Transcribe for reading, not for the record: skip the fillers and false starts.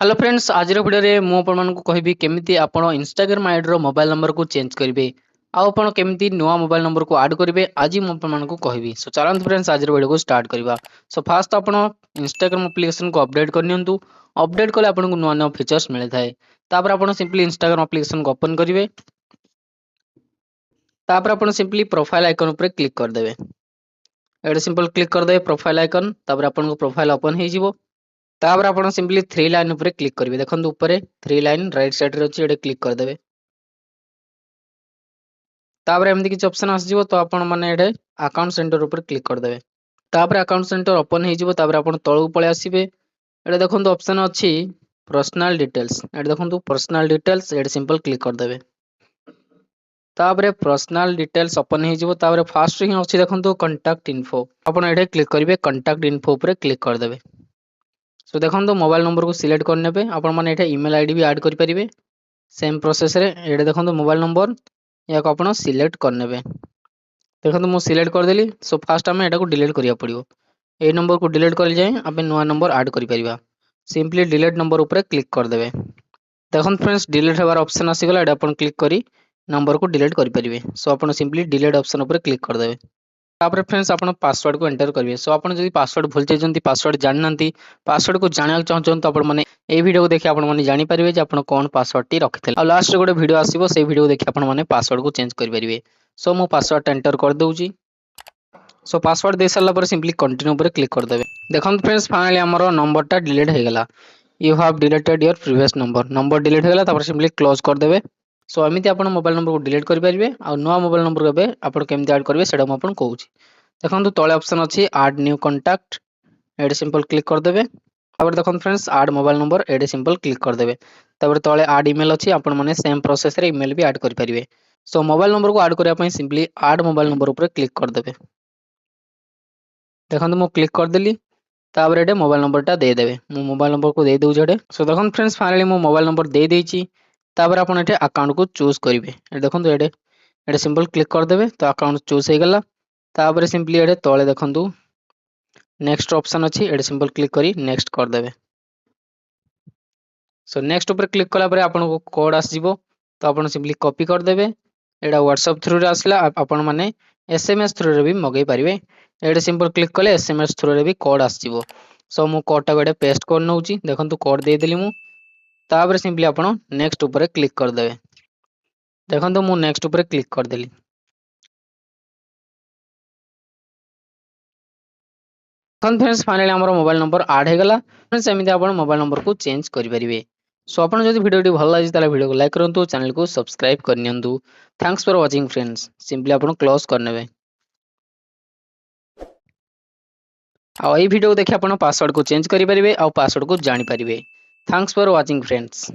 Hello friends आज video रे मु आपण मानकु कहबी केमिति आपण इंस्टाग्राम आईडी रो मोबाइल नंबर को चेंज करिवे आ आपण केमिति नुवा मोबाइल नंबर को ऐड करिवे आज मु आपण मानकु कहबी सो चलंत फ्रेंड्स आज वीडियो को स्टार्ट करबा। सो फास्ट आपण इंस्टाग्राम एप्लीकेशन को अपडेट करनियंतु अपडेट कले आपण को नुवा नुवा फीचर्स मिले थाए तापर आपण सिंपली इंस्टाग्राम एप्लीकेशन को ओपन करिवे तापर आपण सिंपली प्रोफाइल आइकन ऊपर क्लिक कर देबे एडे सिंपल क्लिक कर देबे प्रोफाइल आइकन तापर आपण को प्रोफाइल ओपन हे जिवो तापर आपण सिंपली थ्री लाइन ऊपर क्लिक करिवे देखंतु ऊपर थ्री लाइन राइट साइड रे अछि एडे क्लिक कर देबे तापर एमदी किछ ऑप्शन आस जिवो तो आपण माने एडे अकाउंट सेंटर ऊपर क्लिक कर देबे तापर अकाउंट सेंटर ओपन हे जिवो तापर आपण तळु पळे आसीबे एडे देखंतु ऑप्शन अछि पर्सनल डिटेल्स एडे देखंतु पर्सनल डिटेल्स एडे सिंपल क्लिक कर देबे तापर पर्सनल डिटेल्स ओपन हे जिवो तापर फास्ट हि अछि देखंतु कांटेक्ट इन्फो आपण एडे क्लिक करिवे कांटेक्ट इन्फो ऊपर क्लिक कर देबे सो देखो मोबाइल नंबर को सिलेक्ट करने आपण मैंने इमेल आईडी भी ऐड करेंगे सेम प्रोसेस रे ये देखो मोबाइल नंबर या आपण सिलेक्ट करने देखो मुझे सिलेक्ट करदेली सो फास्ट आम यहाँ डिलीट करा पड़ो ये नंबर को डिलीट कर जाए आम नुआ नंबर ऐड कर सिंपली डिलीट नंबर ऊपर क्लिक करदे देखो फ्रेंड्स डिलीट होवार ऑप्शन आसीगला ये आप क्लिक करी नंबर को डिलीट करेंगे सो आप सिंपली डिलीट ऑप्शन ऊपर क्लिक करदे तापर फ्रेंड्स आपण पासवर्ड को एंटर करिवे सो आपण जदि पासवर्ड भूल जाइछन्ती पासवर्ड जाननांती पासवर्ड को जानिया चाहछन तो आपण माने ए वीडियो को देखि आपण माने जानि परिबे जे आपण कोन पासवर्ड टी रखिथिले आ लास्ट रे गोटे वीडियो आसीबो से वीडियो को देखि आपण माने पासवर्ड को चेंज करि परिबे सो मो पासवर्ड एंटर कर दउची सो पासवर्ड दे साला पर सिंपली कंटिन्यू पर क्लिक कर देबे देखन फ्रेंड्स फाइनली हमरो नंबर टा डिलीट हे गेला you have deleted your previous number delete हे गेला तापर सिंपली क्लोज कर देबे सो एमिति आपण मोबाइल नंबर को डिलीट करि परिबे आ नुवा मोबाइल नंबर को बे आपण केमति ऐड करबे सेडा म आपण कहूची देखो तले ऑप्शन अच्छी ऐड न्यू कांटेक्ट एडे सिंपल क्लिक कर देबे तापर देखो फ्रेंड्स ऐड मोबाइल नंबर एडे सिंपल क्लिक कर देबे तापर तले ऐड ईमेल अच्छी आपण माने सेम प्रोसेस रे ईमेल भी ऐड कर परिबे सो मोबाइल नंबर को ऐड करिया पई सिंपली ऐड मोबाइल नंबर ऊपर क्लिक कर देबे देखो मु क्लिक कर देली तापर एडे मोबाइल नंबर टा दे देबे मु मोबाइल नंबर को दे दउ जडे सो देखो फ्रेंड्स फाइनली मु मोबाइल नंबर दे देइची तापर आपण एटे अकाउंट को चूज करिवे देखो एडे एडे सिंपल क्लिक कर देबे तो अकाउंट चूज हे गेला तापर सिंपली एडे तळे देखंतु नेक्स्ट ऑप्शन अच्छी एडे सिंपल क्लिक करी नेक्स्ट कर देबे सो नेक्स्ट ऊपर क्लिक कला परे आपन को कोड आस जिवो तो आपन सिंपली कॉपी कर देबे एडा व्हाट्सएप थ्रू रे आसला आपन माने एसएमएस थ्रू रे भी मगै परिबे एडे सिंपल क्लिक कले एसएमएस थ्रू रे भी कोड आस जिवो सो मु कोड टा एडे पेस्ट कर नउची देखंतु कोड दे देली मु तापर सिंपली आपन नेक्स्ट ऊपर क्लिक कर देबे देखंतु मु नेक्स्ट ऊपर क्लिक कर देली फ्रेंड्स फाइनली हमर मोबाइल नंबर ऐड हे गला फ्रेंड्स एमिति आपण मोबाइल नंबर को चेंज करि परिबे सो आपण जदि वीडियो टी भल लागि ताले वीडियो को लाइक करंतु चैनल को सब्सक्राइब करनियंतु thanks for watching friends simply आपण क्लोज करनेबे आ एई वीडियो को देखि आपण पासवर्ड को चेंज करि परिबे आ पासवर्ड को जानि परिबे थैंक्स फॉर वाचिंग फ्रेंड्स।